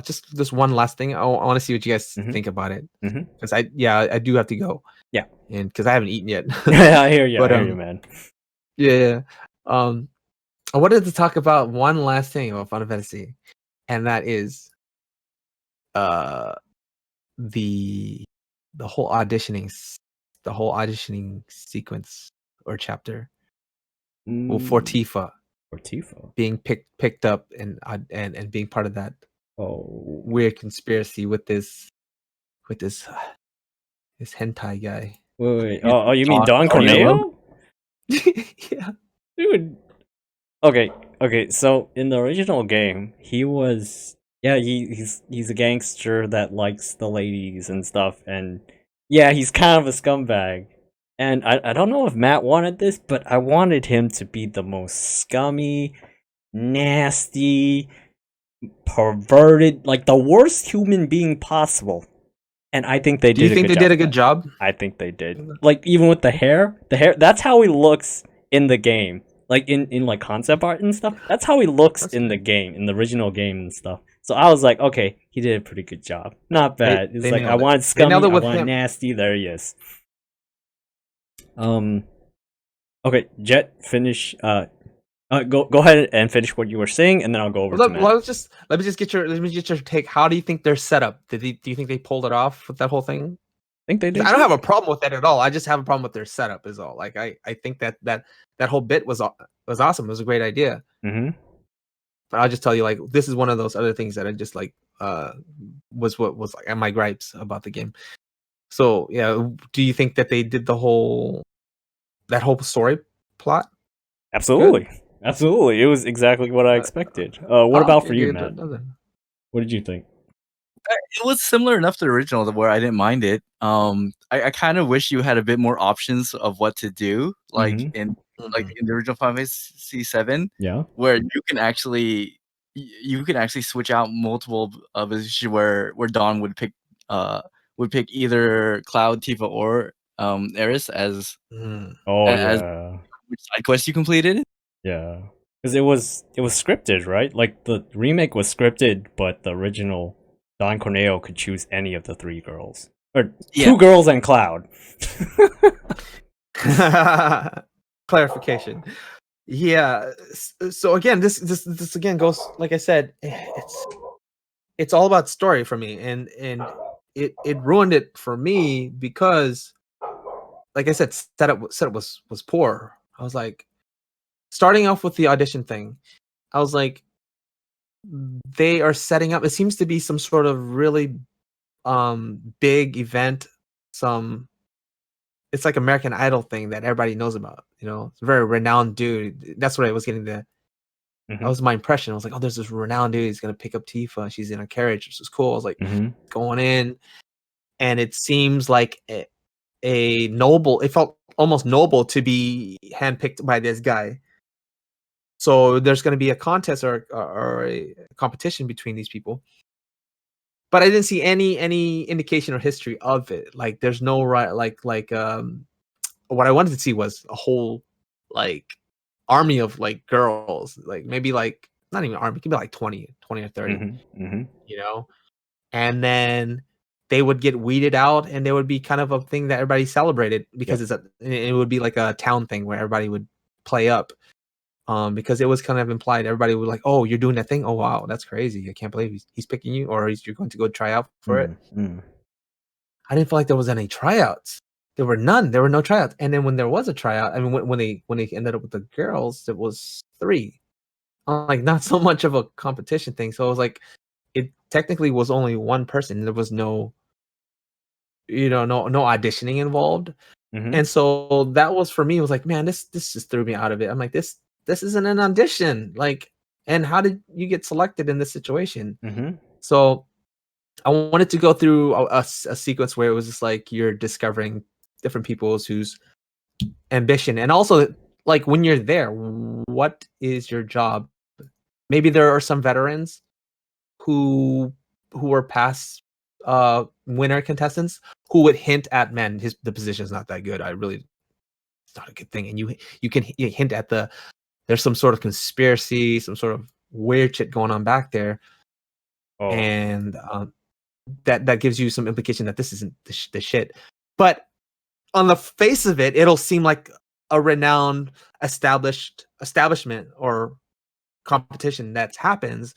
just this one last thing. I want to see what you guys think about it, because I do have to go. Yeah, and because I haven't eaten yet. yeah, I hear you. But I hear you, man. yeah. I wanted to talk about one last thing about Final Fantasy, and that is the whole auditioning sequence or chapter for Tifa For Tifa being picked up and being part of that weird conspiracy with this hentai guy. Wait. Oh, you mean Don Corneo? Yeah. Dude. Okay. So in the original game, he was he's a gangster that likes the ladies and stuff, and yeah, he's kind of a scumbag. And I don't know if Matt wanted this, but I wanted him to be the most scummy, nasty, perverted, like the worst human being possible. And I think they did. Do you think they did a good job? I think they did. Like even with the hair, that's how he looks in the game. Like in like concept art and stuff. That's how he looks in the game, in the original game and stuff. So I was like, okay, he did a pretty good job. Not bad. It's like I wanted scummy, I wanted nasty. There he is. Okay, Jet, finish. Go ahead and finish what you were saying, and then I'll go over to Matt. Let me just get your take. How do you think they're set up? Do you think they pulled it off with that whole thing? I think they did. I don't have a problem with that at all. I just have a problem with their setup, is all. Like I think that whole bit was awesome. It was a great idea. But I'll just tell you, like, this is one of those other things that I just like was like my gripes about the game. So yeah, do you think that they did that whole story plot? Absolutely. Good? Absolutely. It was exactly what I expected. What about for you, Matt? What did you think? It was similar enough to the original where I didn't mind it. I kind of wish you had a bit more options of what to do, like in the original Final Fantasy 7. Yeah, where you can actually switch out multiple positions where Dawn would pick either Cloud, Tifa, or Eris as which side quest you completed. Yeah, because it was scripted, right? Like the remake was scripted, but the original Don Corneo could choose any of the 3 girls. Or 2 girls and Cloud. Clarification. Yeah. So again, this again goes, like I said, it's all about story for me, and it ruined it for me because, like I said, setup was poor. I was like, starting off with the audition thing, I was like, they are setting up. It seems to be some sort of really big event. It's like American Idol thing that everybody knows about. You know, it's a very renowned dude. That's what I was getting the. That was my impression. I was like, oh, there's this renowned dude. He's gonna pick up Tifa. She's in a carriage, which is cool. I was like, going in, and it seems like a noble. It felt almost noble to be handpicked by this guy. So there's going to be a contest or a competition between these people. But I didn't see any indication or history of it. Like there's no what I wanted to see was a whole like army of like girls, like maybe like not even army, it could be like 20 or 30, you know, and then they would get weeded out, and there would be kind of a thing that everybody celebrated because it would be like a town thing where everybody would play up. Because it was kind of implied, everybody was like, "Oh, you're doing that thing? Oh, wow, that's crazy! I can't believe he's picking you, or you're going to go try out for it." I didn't feel like there was any tryouts. There were none. There were no tryouts. And then when there was a tryout, I mean, when they ended up with the girls, it was 3. Like not so much of a competition thing. So it was like, it technically was only one person. There was no auditioning involved. And so that was, for me, it was like, man, this just threw me out of it. I'm like, this isn't an audition. Like, and how did you get selected in this situation? So I wanted to go through a sequence where it was just like you're discovering different people's whose ambition, and also like when you're there, what is your job? Maybe there are some veterans who are past winner contestants who would hint at, man, the position's not that good. It's not a good thing. And you can hint at there's some sort of conspiracy, some sort of weird shit going on back there. and that gives you some implication that this isn't the shit. But on the face of it, it'll seem like a renowned establishment or competition that happens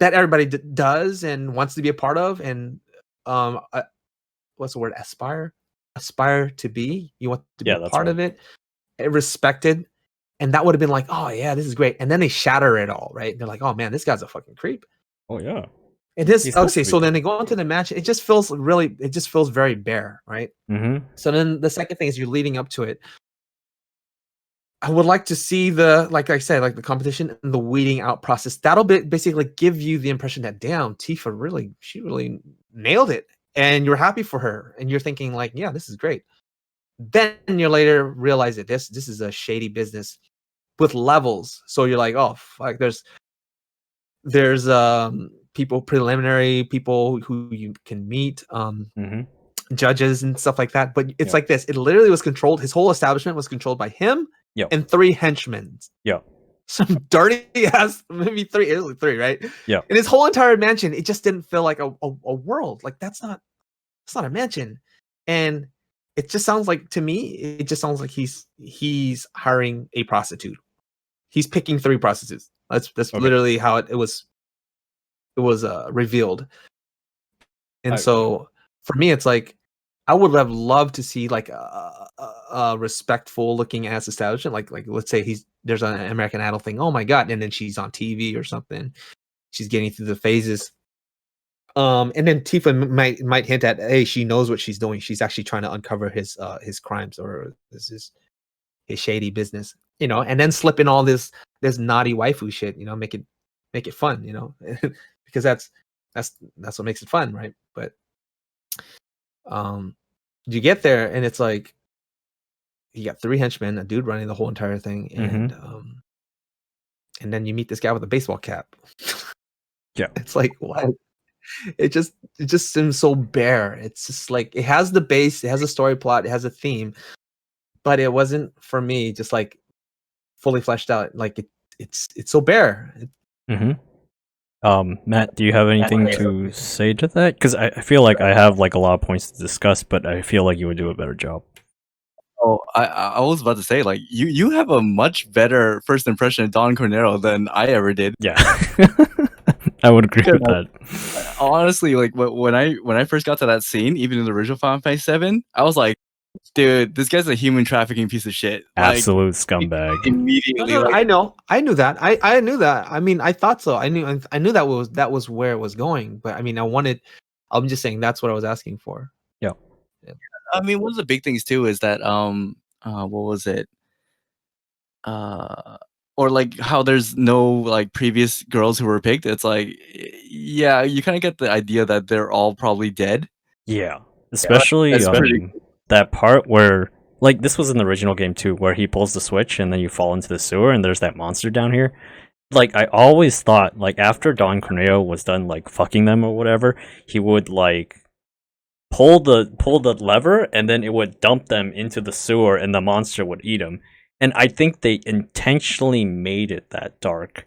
that everybody does and wants to be a part of, and what's the word, aspire to be. You want to be a part of it, respected, and that would have been like, oh yeah, this is great. And then they shatter it all, right? They're like, oh man, this guy's a fucking creep. Oh yeah. It is okay. So then they go into the match. It just feels very bare, right? Mm-hmm. So then the second thing is you're leading up to it. I would like to see like I said, like the competition and the weeding out process. That'll basically give you the impression that, damn, Tifa she really nailed it, and you're happy for her, and you're thinking like, yeah, this is great. Then you later realize that this is a shady business with levels. So you're like, oh fuck, there's preliminary people who you can meet, judges and stuff like that. But it's like this. It literally was controlled. His whole establishment was controlled by him and 3 henchmen. Some dirty ass, maybe 3. It was like 3, right? Yeah. And his whole entire mansion, it just didn't feel like a world. Like it's not a mansion. And it just sounds like, to me, it just sounds like he's hiring a prostitute. He's picking 3 prostitutes. That's literally how it was revealed. And so for me, it's like, I would have loved to see like a respectful looking ass establishment. Like let's say there's an American Idol thing. Oh my god! And then she's on TV or something. She's getting through the phases. And then Tifa might hint at, hey, she knows what she's doing. She's actually trying to uncover his crimes or his shady business. And then slip in all this naughty waifu shit. Make it fun. Because that's what makes it fun, right? But you get there and it's like you got 3 henchmen, a dude running the whole entire thing, and then you meet this guy with a baseball cap. It's like, what? It just seems so bare. It's just like, it has the base, it has a story plot, it has a theme, but it wasn't, for me, just like fully fleshed out. Like it's so bare. Matt, do you have anything to say to that? Because I feel like I have like a lot of points to discuss, but I feel like you would do a better job. Oh, I was about to say, like, you have a much better first impression of Don Corneo than I ever did. Yeah. I would agree with that. Honestly, like when I first got to that scene, even in the original Final Fantasy VII, I was like, dude, this guy's a human trafficking piece of shit. Absolute scumbag. Immediately. No, I know. I knew that. I knew that. I mean, I thought so. I knew that was where it was going. But I mean, I'm just saying that's what I was asking for. Yeah. I mean, one of the big things too is that what was it? Or like how there's no like previous girls who were picked. It's like, yeah, you kind of get the idea that they're all probably dead. Yeah, especially that part where, like, this was in the original game too, where he pulls the switch and then you fall into the sewer and there's that monster down here. Like, I always thought, like, after Don Corneo was done like fucking them or whatever, he would like pull the lever and then it would dump them into the sewer and the monster would eat them. And I think they intentionally made it that dark.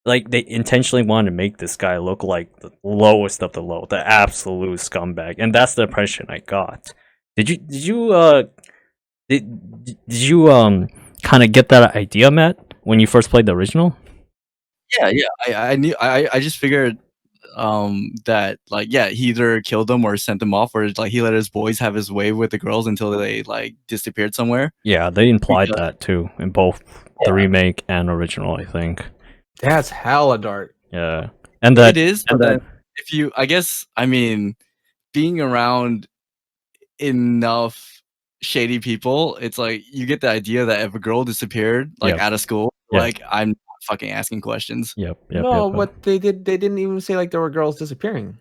Like, they intentionally wanted to make this guy look like the lowest of the low, the absolute scumbag. And that's the impression I got. Did you kind of get that idea, Matt, when you first played the original? Yeah. I knew. I just figured that, like, yeah, he either killed them or sent them off, or like he let his boys have his way with the girls until they like disappeared somewhere. Yeah, they implied that too in both the remake and original, I think. That's hella dark. Yeah, and that it is. And then if you, I guess, I mean, being around enough shady people, it's like you get the idea that if a girl disappeared like out of school, like, I'm not fucking asking questions. What they didn't even say like there were girls disappearing.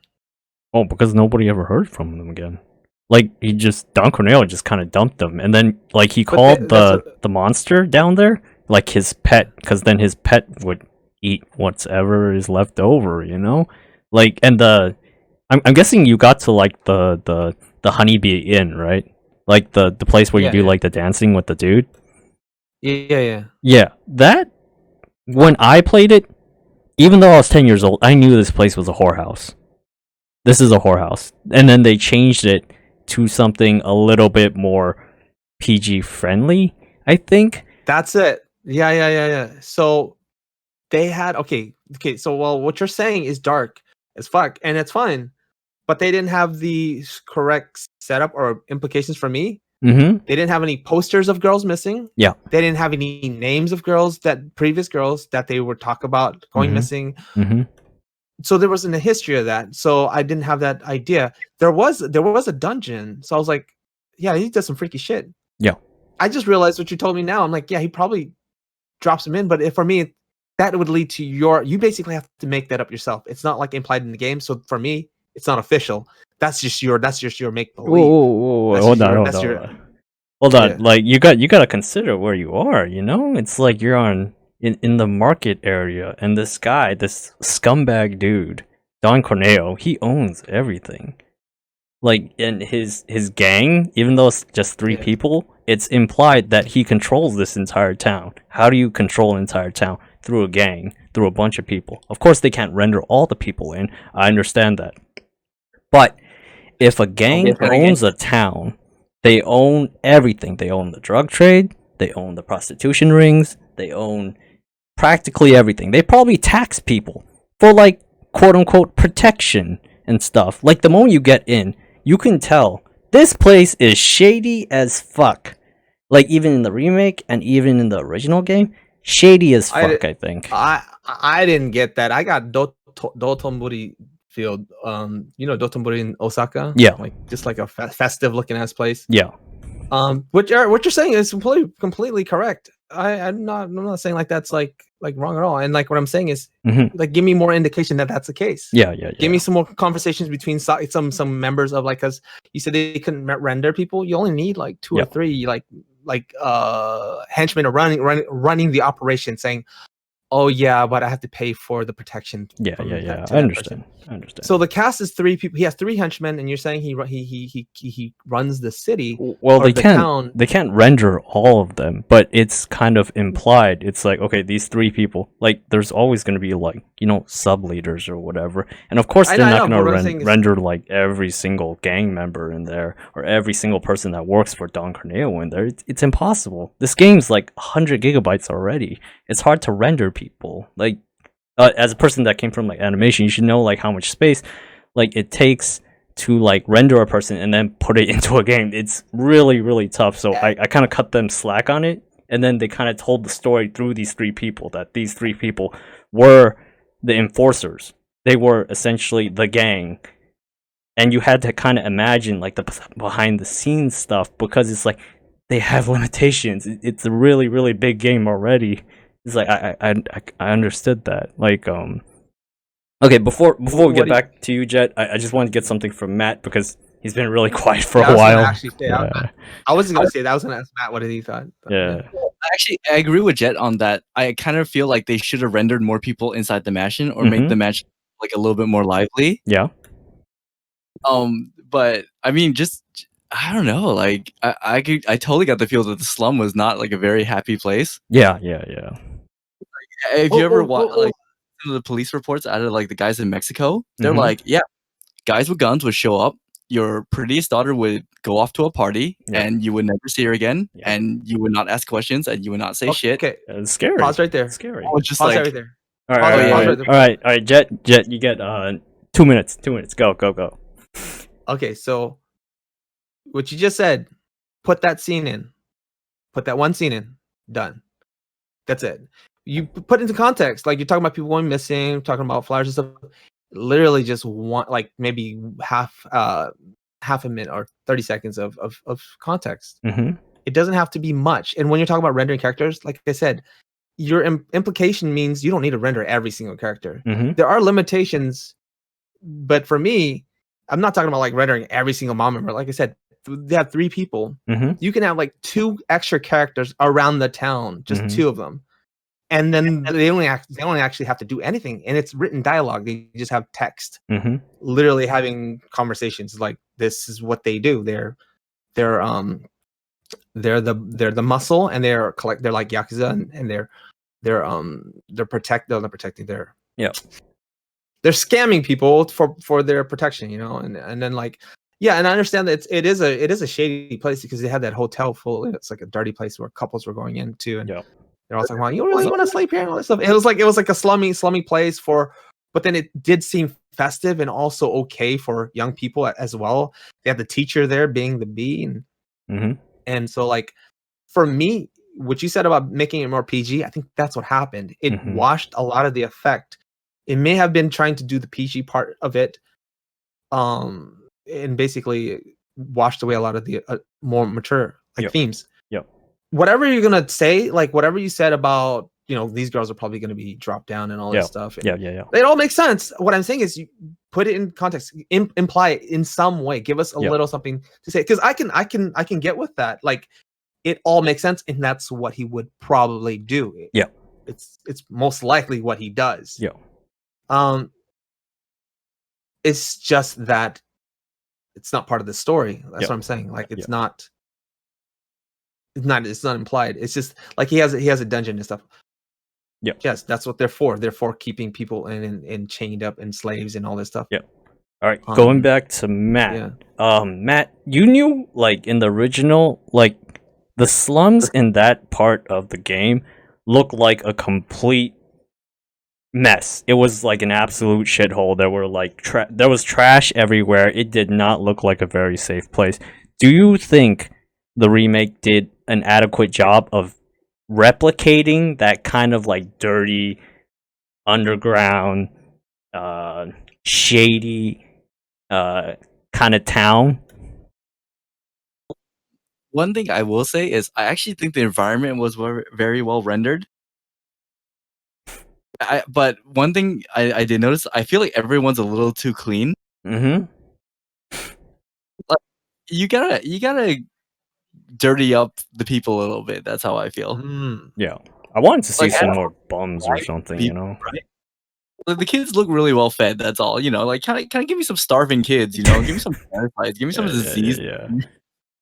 Oh, because nobody ever heard from them again. Like, Don Corneo just kind of dumped them, and then like he called the monster down there like his pet, because then his pet would eat whatever is left over, like. And I'm guessing you got to like the Honeybee Inn, right? Like the place where you do like the dancing with the dude. Yeah. That, when I played it, even though I was 10 years old, I knew this place was a whorehouse. This is a whorehouse. And then they changed it to something a little bit more PG friendly, I think. That's it. Yeah. So they had okay. So what you're saying is dark as fuck, and it's fine. But they didn't have the correct setup or implications for me. Mm-hmm. They didn't have any posters of girls missing. Yeah. They didn't have any names of girls previous girls that they would talk about going missing. Mm-hmm. So there wasn't a history of that. So I didn't have that idea. There was a dungeon. So I was like, yeah, he does some freaky shit. Yeah. I just realized what you told me now. I'm like, yeah, he probably drops him in. But for me, that would lead to you basically have to make that up yourself. It's not like implied in the game. So for me, it's not official. That's just your make believe. Whoa. Hold on. Like you gotta consider where you are, you know? It's like you're in the market area, and this guy, this scumbag dude, Don Corneo, he owns everything. Like, in his gang, even though it's just 3 people, it's implied that he controls this entire town. How do you control an entire town? Through a gang, through a bunch of people. Of course, they can't render all the people in. I understand that. But if a gang owns a town, they own everything. They own the drug trade, they own the prostitution rings, they own practically everything. They probably tax people for, like, quote-unquote protection and stuff. Like, the moment you get in, you can tell this place is shady as fuck. Like, even in the remake and even in the original game, shady as fuck, I think. I didn't get that. I got Dotonbori Field. You know Dotonbori in Osaka? Yeah. Like, just like a festive looking ass place. Yeah. What you're saying is completely correct. I'm not saying like that's like wrong at all. And like what I'm saying is like give me more indication that that's the case. Yeah. Give me some more conversations between some members of, like, because you said they couldn't render people. You only need like 2 or 3 like henchmen are running the operation, saying, oh yeah, but I have to pay for the protection. Yeah. I understand. So the cast is 3 people. He has 3 henchmen, and you're saying he runs the city. Well, they can't render all of them, but it's kind of implied. It's like, okay, these 3 people, like, there's always going to be, like, you know, sub leaders or whatever, and of course they're not going to render like every single gang member in there or every single person that works for Don Corneo in there. It's impossible. This game's like 100 gigabytes already. It's hard to render people. Like, as a person that came from like animation, you should know like how much space like it takes to like render a person and then put it into a game. It's really tough. So I kind of cut them slack on it, and then they kind of told the story through these 3 people, that these 3 people were the enforcers. They were essentially the gang, and you had to kind of imagine like the behind the scenes stuff, because it's like they have limitations. It's a really big game already. It's like I understood that. Like, okay, before we get back to you, Jet, I just wanted to get something from Matt, because he's been really quiet for a while. I wasn't gonna say that. I was gonna ask Matt what he thought. Yeah. Actually, I agree with Jet on that. I kind of feel like they should have rendered more people inside the mansion, or make the mansion like a little bit more lively. Yeah. But I mean, just I don't know. Like, I totally got the feel that the slum was not like a very happy place. Yeah. If you ever watch like some of the police reports out of like the guys in Mexico, they're like, yeah, guys with guns would show up. Your prettiest daughter would go off to a party, and you would never see her again, and you would not ask questions, and you would not say shit. Okay, it's scary. Pause right there. It's scary. Just Pause like, right there. All right, Jet, you get 2 minutes. 2 minutes. Go. Okay, so what you just said, put that scene in. Put that one scene in. Done. That's it. You put it into context. Like, you're talking about people going missing, talking about flyers and stuff. Literally just want, like, maybe half a minute or 30 seconds of context. It doesn't have to be much. And when you're talking about rendering characters, like I said, your implication means you don't need to render every single character. There are limitations, but for me, I'm not talking about like rendering every single mom member. Like I said, they have 3 people. You can have like 2 extra characters around the town, just 2 of them, and then they only actually have to do anything, and it's written dialogue. They just have text, literally having conversations. Like, this is what they do. They're the muscle, and they're like Yakuza, and they're Yeah. They're scamming people for their protection, you know, and then like, yeah, and I understand that it is a shady place because they had that hotel full. It's like a dirty place where couples were going into, and they're all talking about, you really want to sleep here and all this stuff. It was like a slummy place but then it did seem festive and also okay for young people as well. They had the teacher there being the bee, and so like for me, what you said about making it more PG, I think that's what happened. It washed a lot of the effect. It may have been trying to do the PG part of it, and basically washed away a lot of the more mature themes. Whatever you're gonna say, like whatever you said about, you know, these girls are probably gonna be dropped down and all this stuff. And it all makes sense. What I'm saying is, you put it in context, imply it in some way, give us a little something to say, because I can get with that. Like, it all makes sense, and that's what he would probably do. It's most likely what he does. It's just that it's not part of the story. That's what I'm saying. Like, it's not implied. It's just like he has a dungeon and stuff. Yes, that's what they're for. They're for keeping people in chained up and slaves and all this stuff. All right, going back to Matt. Matt, you knew, like, in the original, like, the slums in that part of the game look like a complete mess. It was like an absolute shithole. There were like there was trash everywhere. It did not look like a very safe place. Do you think the remake did an adequate job of replicating that kind of like dirty, underground, shady kind of town? One thing I will say is I actually think the environment was very well rendered. But one thing I did notice, I feel like everyone's a little too clean. Like, you gotta dirty up the people a little bit. That's how I feel. Yeah, I wanted to see some more bums or something, you know. Like, the kids look really well fed. That's all, you know. Like, kind of give me some starving kids, you know. Give me some parasites. Give me some disease.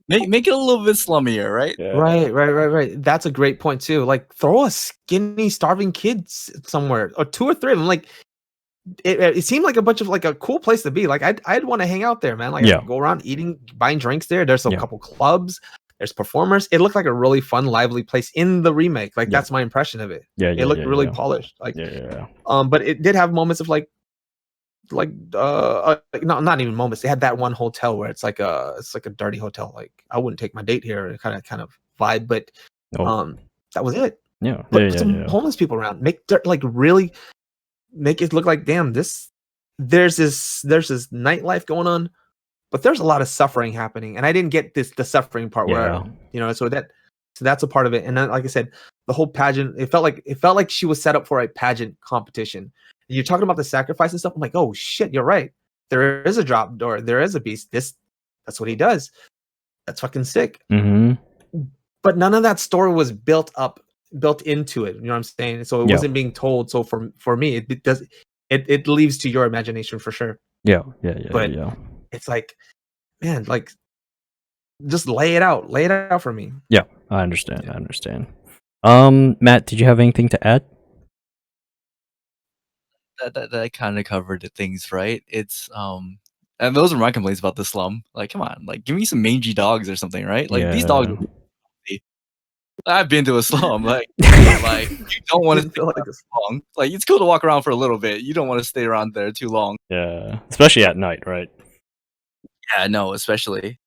Make it a little bit slummier, right? Right. That's a great point too. Like, throw a skinny, starving kid somewhere, or 2 or 3 of them. Like, it seemed like a bunch of like a cool place to be. Like, I'd want to hang out there, man. Like, I'd go around eating, buying drinks there. There's a couple clubs. There's performers. It looked like a really fun, lively place in the remake. Like, that's my impression of it. It looked really polished. Like, but it did have moments of like not even moments. They had that one hotel where it's like a dirty hotel. Like, I wouldn't take my date here, kind of vibe. But that was it. Put some homeless people around. Really make it look like, damn, there's this nightlife going on, but there's a lot of suffering happening, and I didn't get the suffering part where, you know, so that's a part of it. And then, like I said, the whole pageant, it felt like she was set up for a pageant competition. And you're talking about the sacrifice and stuff. I'm like, oh shit, you're right. There is a drop door. There is a beast. That's what he does. That's fucking sick. But none of that story was built into it. You know what I'm saying? So it wasn't being told. So for me, it leaves to your imagination for sure. But it's like, man, like, just lay it out for me. I understand. Matt, did you have anything to add? That kind of covered the things, right? It's and those are my complaints about the slum. Like, come on, like, give me some mangy dogs or something, right? Like, these dogs. I've been to a slum. Like you don't want to stay around too long. Like, it's cool to walk around for a little bit. You don't want to stay around there too long. Yeah, especially at night, right? Yeah, no, especially.